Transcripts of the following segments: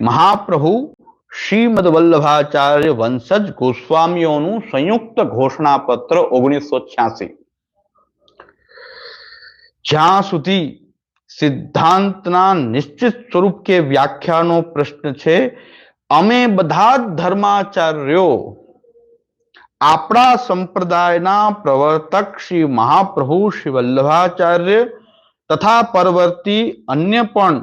મહાપ્રભુ શ્રીમદ વલ્લભાચાર્ય વંશજ ગોસ્વામીઓનું સંયુક્ત ઘોષણાપત્ર 1986। જ્યાં સુધી સિદ્ધાંતના નિશ્ચિત સ્વરૂપ કે વ્યાખ્યાનો પ્રશ્ન છે, અમે બધા જ ધર્માચાર્યો આપણા સંપ્રદાયના પ્રવર્તક શ્રી મહાપ્રભુ શ્રી વલ્લભાચાર્ય તથા પરવર્તી અન્ય પણ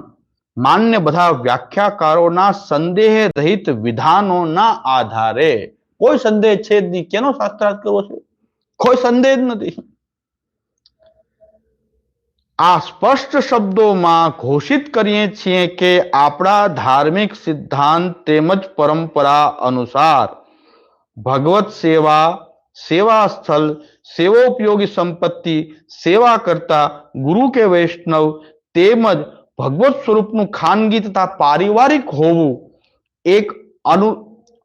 માન્ય બધા વ્યાખ્યાકારોના સંદેહ રહિત વિધાનોના આધારે, કોઈ સંદેહ છે જ નહીં, કેનો શાસ્ત્રાર્થ કરવો છે, કોઈ સંદેહ જ નથી, આ સ્પષ્ટ શબ્દોમાં ઘોષિત કરીએ છીએ કે આપણા ધાર્મિક સિદ્ધાંત તેમજ પરંપરા અનુસાર ભગવત સેવા, સેવા સ્થળ, સેવોપયોગી સંપત્તિ, સેવા કરતા ગુરુ કે વૈષ્ણવ તેમજ ભગવત સ્વરૂપનું ખાનગી તથા પારિવારિક હોવું એક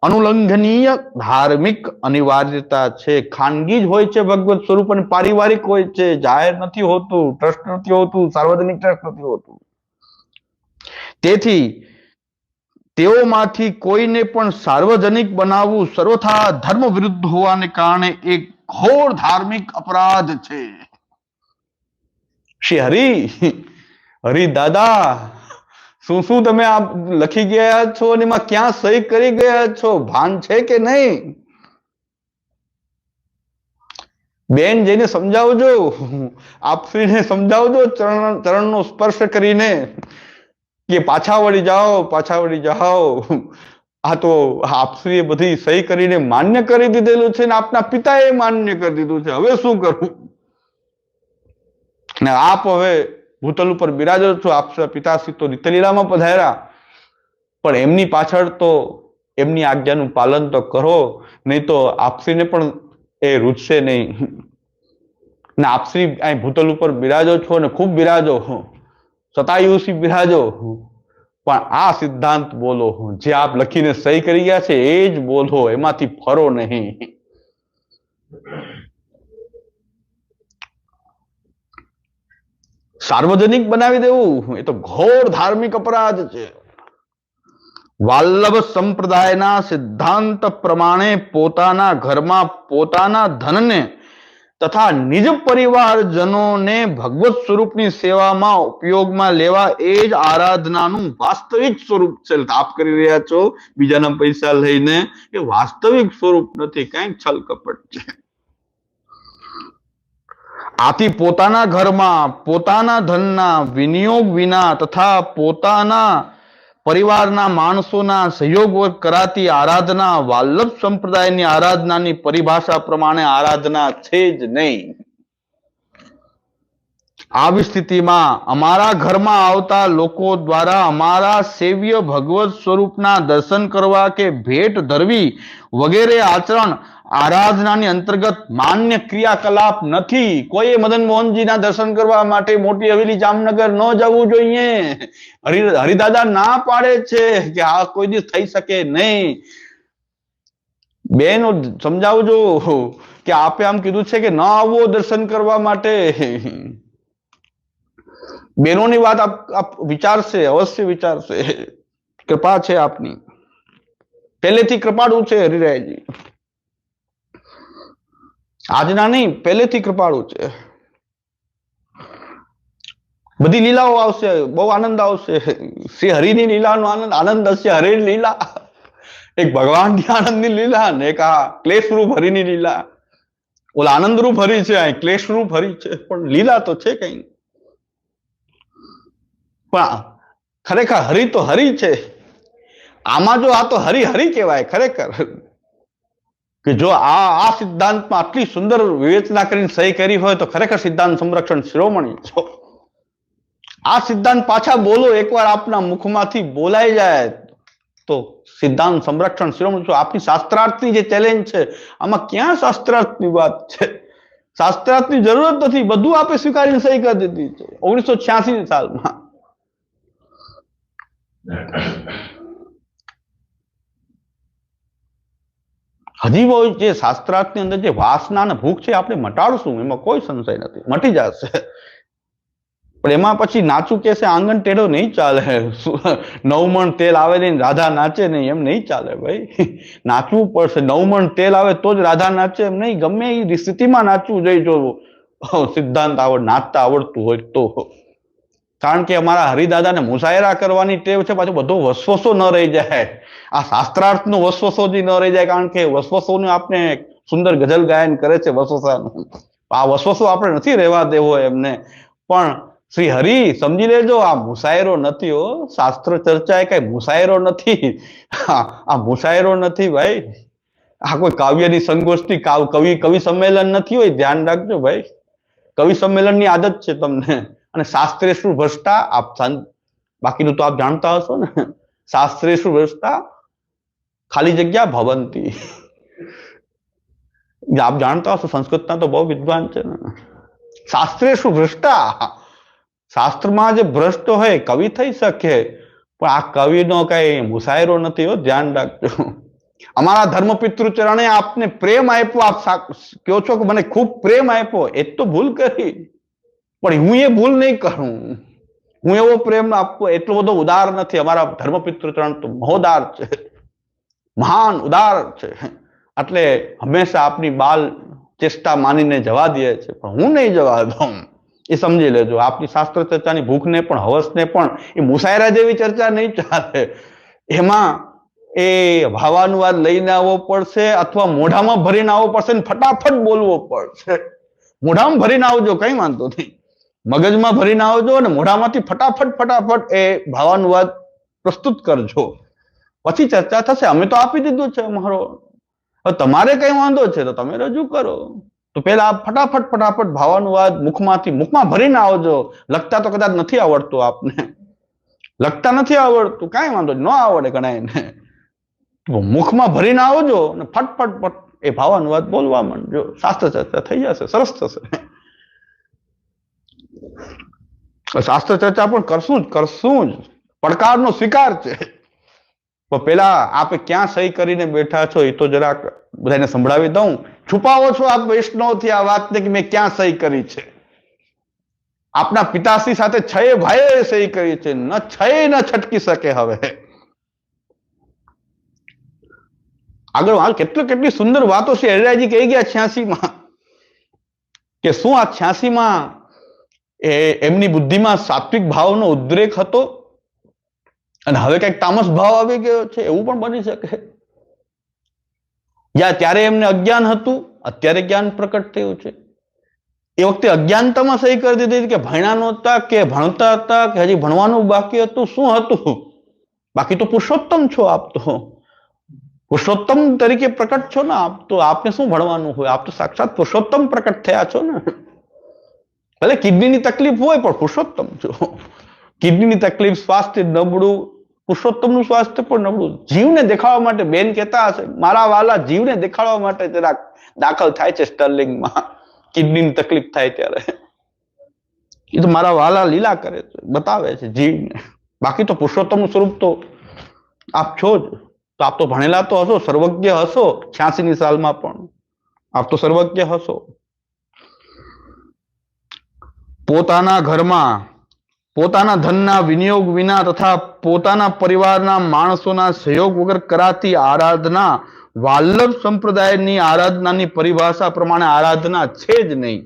અનુલંઘનીય ધાર્મિક અનિવાર્યતા છે। ખાનગી જ હોય છે ભગવત સ્વરૂપ અને પારિવારિક હોય છે, જાહેર નથી હોતું, ટ્રસ્ટ નથી હોતું, સાર્વજનિક ટ્રસ્ટ નથી હોતું। તેથી તેઓમાંથી કોઈને પણ સાર્વજનિક બનાવવું સર્વથા ધર્મ વિરુદ્ધ હોવાને કારણે એક ઘોર ધાર્મિક અપરાધ છે। શ્રી હરિ દાદા, શું તમે આ લખી ગયા છો અને એમાં ક્યાં સહી કરી ગયા છો, ભાન છે કે નહીં? બેન જઈને સમજાવજો, આપશ્રીને સમજાવજો ચરણનો સ્પર્શ કરીને કે પાછા વળી જાઓ। આ તો આપશ્રીએ બધી સહી કરીને માન્ય કરી દીધેલું છે ને આપના પિતાએ માન્ય કરી દીધું છે, હવે શું કરવું? ને આપ હવે ભૂતલ ઉપર બિરાજો છો, આપના પિતાશ્રી તો નિત્યલીલામાં પધાર્યા, પણ એમની પાછળ તો એમની આજ્ઞાનું પાલન તો કરો, નહીં તો આપશ્રીને પણ એ રૂચશે નહીં। ને આપશ્રી અહીં ભૂતલ ઉપર બિરાજો છો ને ખૂબ બિરાજો, સતાયુષી બિરાજો, પણ આ સિદ્ધાંત બોલો, જે આપ લખીને સહી કરી ગયા છે એ જ બોલો, એમાંથી ફરો નહીં। સાર્વજનિક બનાવી દેવું એ તો ઘોર ધાર્મિક અપરાધ છે। વાલ્લભ સંપ્રદાયના સિદ્ધાંત પ્રમાણે પોતાના ઘરમાં પોતાના ધનને તથા નિજ પરિવારજનોને ભગવત સ્વરૂપની સેવામાં ઉપયોગમાં લેવા એ જ આરાધનાનું વાસ્તવિક સ્વરૂપ છે। આપ કરી રહ્યા છો બીજાના પૈસા લઈને, એ વાસ્તવિક સ્વરૂપ નથી, કંઈક છલ કપટ છે। આથી પોતાના ઘરમાં પોતાના ધનના વિનિયોગ વિના તથા પોતાના પરિવારના માણસોના સહયોગ કરાતી આરાધના વાલ્લભ સંપ્રદાયની આરાધનાની પરિભાષા પ્રમાણે આરાધના છે જ નહીં। આવી સ્થિતિમાં અમારા ઘરમાં આવતા લોકો દ્વારા અમારા સેવ્ય ભગવત સ્વરૂપના દર્શન કરવા કે ભેટ ધરવી વગેરે આચરણ આરાધનાની અંતર્ગત માન્ય ક્રિયાકલાપ નથી। કોઈ મદન મોહનજીના દર્શન કરવા માટે મોટી હવેલી જામનગર ન જવું જોઈએ। હરિદાદા ના પાડે છે કે આ કોઈ દિવસ થઈ શકે નહીં। બેનો સમજાવજો કે આપે આમ કીધું છે કે ન આવવો દર્શન કરવા માટે। બહેનોની વાત આપ વિચારશે, અવશ્ય વિચારશે, કૃપા છે આપની, પહેલેથી કૃપાળુ છે હરિરાયજી, આજના નહીં, પહેલેથી કૃપાળુ છે। બધી લીલાઓ આવશે, બહુ આનંદ આવશે, શ્રી હરિની લીલાનો આનંદ હશે। હરિની લીલા, એક ભગવાનની આનંદની લીલા ને એક આ ક્લેશરૂપ હરિની લીલા। ઓલા આનંદરૂપ હરિ છે, આ ક્લેશરૂપ હરિ છે, પણ લીલા તો છે કઈ। પણ ખરેખર હરિ તો હરિ છે। આમાં જો આ તો હરિ હરિ કહેવાય ખરેખર, કે જો આ સિદ્ધાંતમાં આટલી સુંદર વિવેચના કરીને સહી કરી હોય તો ખરેખર સિદ્ધાંત સંરક્ષણ શિરોમણી છો। આ સિદ્ધાંત પાછા બોલો, એકવાર આપના મુખમાંથી બોલાઈ જાય તો સિદ્ધાંત સંરક્ષણ શિરોમણી છો। આપની શાસ્ત્રાર્થની જે ચેલેન્જ છે, આમાં ક્યાં શાસ્ત્રાર્થની વાત છે? શાસ્ત્રાર્થની જરૂરત નથી, બધું આપે સ્વીકારીને સહી કરી દીધી છે 1986 સાલમાં। હજી બહુ જે શાસ્ત્રાર્થની અંદર જે વાસના અને ભૂખ છે આપણે મટાડશું, એમાં કોઈ સંશય નથી, મટી જશે। પણ એમાં પછી નાચું કે છે આંગણ ટેઢો નહીં ચાલે. 9 મણ તેલ આવે ને રાધા નાચે નહીં, એમ નહીં ચાલે ભાઈ. નાચવું પડશે. 9 મણ તેલ આવે તો જ રાધા નાચે એમ નહીં, ગમે એ સ્થિતિમાં નાચવું જોઈએ જો સિદ્ધાંત નાચતા આવડતું હોય તો. કારણ કે અમારા હરિદાદાને મુશાયરા કરવાની ટેવ છે, પાછું બધો વસવસો ન રહી જાય. આ શાસ્ત્રાર્થનો વસવસો જ ન રહી જાય, કારણ કે વસવસોનું આપણે સુંદર ગઝલ ગાયન કરે છે વસવસાનું. આ વસવસો આપણે નથી રહેવા દેવો એમને. પણ શ્રી હરિ સમજી લેજો, આ મુશાયરો નથી હો. શાસ્ત્ર ચર્ચા એ કઈ મુશાયરો નથી. આ મુશાયરો નથી ભાઈ. આ કોઈ કાવ્યની સંગોષ્ઠી, કવિ સંમેલન નથી હોય. ધ્યાન રાખજો ભાઈ, કવિ સંમેલનની આદત છે તમને. અને શાસ્ત્રેષુ ભ્રષ્ટા, આપ બાકીનું તો આપ જાણતા હશો ને. શાસ્ત્રેષુ ભ્રષ્ટા ખાલી જગ્યા ભવંતી. આપ જાણતા હશો, સંસ્કૃતના તો બહુ વિદ્વાન છે ને. શાસ્ત્રેષુ ભ્રષ્ટા, શાસ્ત્રમાં જે ભ્રષ્ટ હોય કવિ થઈ શકે, પણ આ કવિનો કઈ મુશાયરો નથી હો. ધ્યાન રાખજો. અમારા ધર્મપિતૃ ચરણે આપને પ્રેમ આપ્યો, આપ કહો છો કે મને ખૂબ પ્રેમ આપ્યો, એ તો ભૂલ કરી, પણ હું એ ભૂલ નહીં કરું. હું એવો પ્રેમ આપવો એટલો બધો ઉદાર નથી. અમારા ધર્મપિતૃ ચરણ તો મહોદાર છે, મહાન ઉદાર છે. એટલે હંમેશા આપની બાલ ચેષ્ટા માનીને જવા દે છે, પણ હું નહીં જવા દઉં. એ સમજી લેજો. આપની શાસ્ત્ર ચર્ચાની ભૂખને પણ હવસને પણ એ મુશાયરા જેવી ચર્ચા નહીં ચાલે. એમાં એ ભાવાનુવાદ લઈને આવવો પડશે, અથવા મોઢામાં ભરીને આવવો પડશે ને ફટાફટ બોલવો પડશે. મોઢામાં ભરીને આવજો, કઈ વાંધો નહીં. મગજમાં ભરીને આવજો અને મોઢામાંથી ફટાફટ એ ભાવાનુવાદ પ્રસ્તુત કરજો, પછી ચર્ચા થશે. અમે તો આપી દીધું છે અમારો. તમારે કઈ વાંધો છે તો તમે રજૂ કરો. તો પેલા ફટાફટ ભાવાનુવાદ મુખમાં ભરીને આવજો. લખતા તો કદાચ નથી આવડતું આપને, લખતા નથી આવડતું, કાંઈ વાંધો ન આવડે ગણાયને. મુખમાં ભરીને આવજો અને ફટફટ એ ભાવાનુવાદ બોલવા માંડજો. શાસ્ત્ર ચર્ચા થઈ જશે, સરસ થશે. શાસ્ત્ર ચર્ચા પણ કરશું જ. પડકારનો સ્વીકાર છે. પણ પેલા આપે ક્યાં સહી કરીને બેઠા છો એ તો જરાક બધાને સંભળાવી દઉં. છુપાવો છો આપ વૈષ્ણવથી આ વાતને કે મેં ક્યાં સહી કરી છે. આપના પિતાશ્રી સાથે 6 ભાઈઓએ સહી કરી છે, ન 6 ન છટકી શકે. હવે આગળ કેટલી સુંદર વાતો છે. હરિરાયજી કહી ગયા 86માં કે શું આ 86માં એમની બુદ્ધિમાં સાત્વિક ભાવનો ઉદ્રેક હતો અને હવે કઈક તામસ ભાવ આવી ગયો છે, એવું પણ બની શકે. ત્યારે એમને અજ્ઞાન હતું, અત્યારે જ્ઞાન પ્રકટ થયું છે. એ વખતે અજ્ઞાનતામાં સહી કરી દીધી કે ભણ્યા નહોતા કે ભણતા હતા કે હજી ભણવાનું બાકી હતું, શું હતું. બાકી તો પુરુષોત્તમ છો આપ, તો પુરુષોત્તમ તરીકે પ્રકટ છો ને આપ. તો આપને શું ભણવાનું હોય, આપ તો સાક્ષાત પુરુષોત્તમ પ્રકટ થયા છો ને. ભલે કિડનીની તકલીફ હોય પણ પુરુષોત્તમ છો. કિડનીની તકલીફ, સ્વાસ્થ્ય નબળું, પુરુષોત્તમનું સ્વાસ્થ્ય પણ નબળું. જીવને દેખાડવા માટે બેન કહેતા હશે, મારા વાલા જીવને દેખાડવા માટે જરાક દાખલ થાય છે સ્ટર્લિંગમાં, કિડનીની તકલીફ થાય ત્યારે. એ તો મારા વાલા લીલા કરે છે, બતાવે છે જીવને. બાકી તો પુરુષોત્તમનું સ્વરૂપ તો આપ છો જ. તો આપ તો ભણેલા તો હશો, સર્વજ્ઞ હશો. 86ની સાલમાં પણ આપ તો સર્વજ્ઞ હશો. પોતાના ઘરમાં પોતાના ધનના વિનિયોગ વિના તથા પોતાના પરિવારના માણસોના સહયોગ વગર કરાતી આરાધના વાલ્લભ સંપ્રદાયની આરાધનાની પરિભાષા પ્રમાણે આરાધના છે જ નહીં.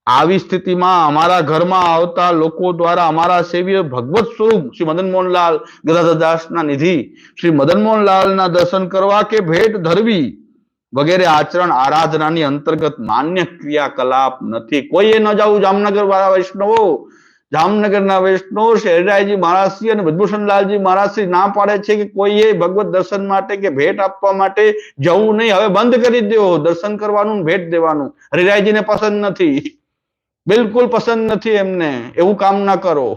આવી સ્થિતિમાં અમારા ઘરમાં આવતા લોકો દ્વારા અમારા સેવ્ય ભગવત સ્વરૂપ શ્રી મદન મોહનલાલ ગદાધરદાસના નિધિ શ્રી મદન મોહનલાલના દર્શન કરવા કે ભેટ ધરવી વગેરે આચરણ આરાધનાની અંતર્ગત માન્ય ક્રિયાકલાપ નથી. કોઈએ ન જવું. જામનગર વાળા વૈષ્ણવો, જામનગરના વૈષ્ણવ હરિરાયજી મહારાજશ્રી અને બ્રજભૂષણલાલજી મહારાજશ્રી ના પાડે છે કે કોઈએ ભગવત દર્શન માટે કે ભેટ આપવા માટે જવું નહીં. હવે બંધ કરી દો દર્શન કરવાનું, ભેટ દેવાનું. હરિરાયજીને પસંદ નથી, બિલકુલ પસંદ નથી એમને. એવું કામ ના કરો.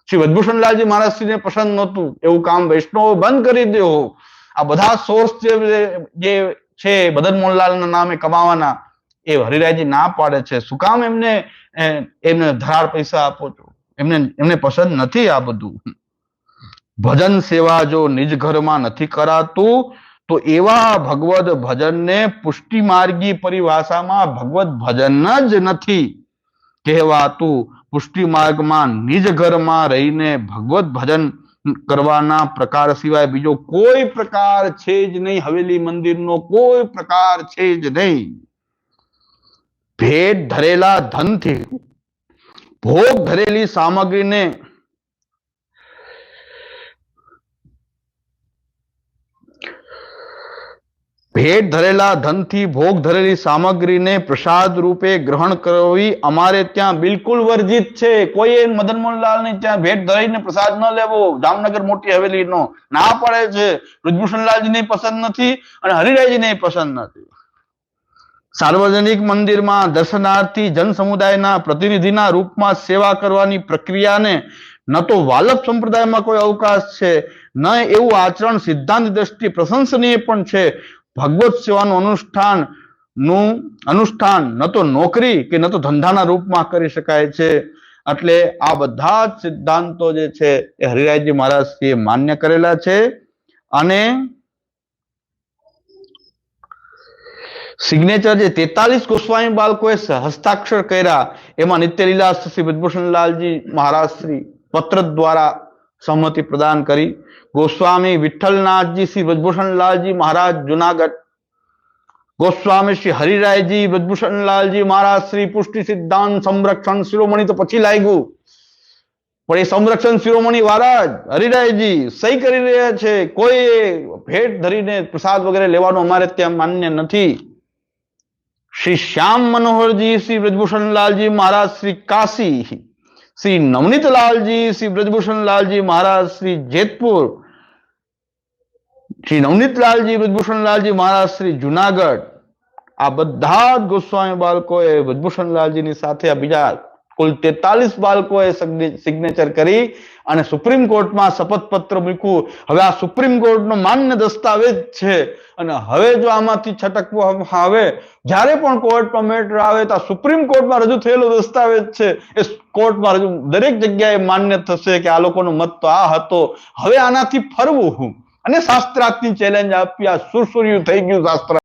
શ્રી બ્રજભૂષણલાલજી મહારાજશ્રીને પસંદ નહોતું, એવું કામ વૈષ્ણવો બંધ કરી દો. આ બધા સોર્સ જે છે મદન મોહનલાલના નામે કમાવાના, એ હરિરાયજી ના પાડે છે. શું કામ એમને ધરાર પૈસા આપો છો? એમને પસંદ નથી આ બધું. ભજન સેવા જો નિજ ઘરમાં નથી કરાતું તો એવા ભગવદ ભજનને પુષ્ટિ માર્ગી પરિભાષામાં ભગવદ ભજન જ નથી કહેવાતું. પુષ્ટિ માર્ગમાં નિજ ઘરમાં રહીને ભગવત ભજન કરવાના પ્રકાર સિવાય બીજો કોઈ પ્રકાર છે જ નહીં. હવેલી મંદિરનો કોઈ પ્રકાર છે જ નહીં. ભેટ ધરેલા ધનથી ભોગ ધરેલી સામગ્રીને ભેટ ધરેલા ધનથી ભોગ ધરેલી સામગ્રીને પ્રસાદ રૂપે ગ્રહણ કરવી અમારે ત્યાં બિલકુલ વર્જિત છે. કોઈએ મદન મોહનલાલની ત્યાં ભેટ ધરીને પ્રસાદ ન લેવો. જામનગર મોટી હવેલીનો ના પડે છે. બ્રિજભૂષણલાલજીને પસંદ નથી અને હરિરાયજીને પસંદ નથી. સાર્વજનિક મંદિરમાં દર્શનાર્થી જન સમુદાયના પ્રતિનિધિના રૂપમાં સેવા કરવાની પ્રક્રિયાને ન તો વાલ્લભ સંપ્રદાયમાં કોઈ અવકાશ છે, ન એવું આચરણ સિદ્ધાંત દ્રષ્ટિએ પ્રશંસનીય પણ છે. ભગવત સેવાનું અનુષ્ઠાન ન તો નોકરી કે ન તો ધંધાના રૂપમાં કરી શકાય છે. એટલે આ બધા જ સિદ્ધાંતો જે છે એ હરિરાયજી મહારાજશ્રીએ માન્ય કરેલા છે. અને સિગ્નેચર જે 43 ગોસ્વામી બાળકોએ હસ્તાક્ષર કર્યા એમાં નિત્યલીલા શ્રી બ્રિજભૂષણલાલજી મહારાજ શ્રી પત્ર દ્વારા સહમતિ પ્રદાન કરી. ગોસ્વામી વિઠ્ઠલનાથજી શ્રી બ્રિજભૂષણલાલજી મહારાજ જુનાગઢ, ગોસ્વામી શ્રી હરિરાયજી બ્રિજભૂષણલાલજી મહારાજ શ્રી પુષ્ટિ સિદ્ધાંત સંરક્ષણ શિરોમણી તો પછી લાગ્યું, પણ એ સંરક્ષણ શિરોમણી વાળા જ હરિરાયજી સહી કરી રહ્યા છે. કોઈ ભેટ ધરીને પ્રસાદ વગેરે લેવાનું અમારે ત્યાં માન્ય નથી. શ્રી શ્યામ મનોહરજી શ્રી બ્રિજભૂષણલાલજી મહારાજ શ્રી કાશી, શ્રી નવનીતલાલજી શ્રી બ્રિજભૂષણલાલજી મહારાજ શ્રી જેતપુર, શ્રી નવનીતલાલજી બ્રિજભૂષણલાલજી મહારાજ શ્રી જુનાગઢ, આ બધા જ ગોસ્વામી બાળકોએ બ્રિજભૂષણલાલજીની સાથે આ બીજા કુલ 43 બાળકોએ સિગ્નેચર કરી અને સુપ્રીમ કોર્ટમાં શપથપત્ર મૂક્યું. હવે આ સુપ્રીમ કોર્ટનો માન્ય દસ્તાવેજ છે અને હવે જો આમાંથી છટકવું આવે, જ્યારે પણ કોર્ટમાં મેટર આવે તો સુપ્રીમ કોર્ટમાં રજૂ થયેલો દસ્તાવેજ છે એ કોર્ટમાં રજૂ દરેક જગ્યાએ માન્ય થશે કે આ લોકોનો મત તો આ હતો. હવે આનાથી ફરવું અને શાસ્ત્રાર્થની ચેલેન્જ આપી. આ સુરસુર્યું થઈ ગયું શાસ્ત્ર.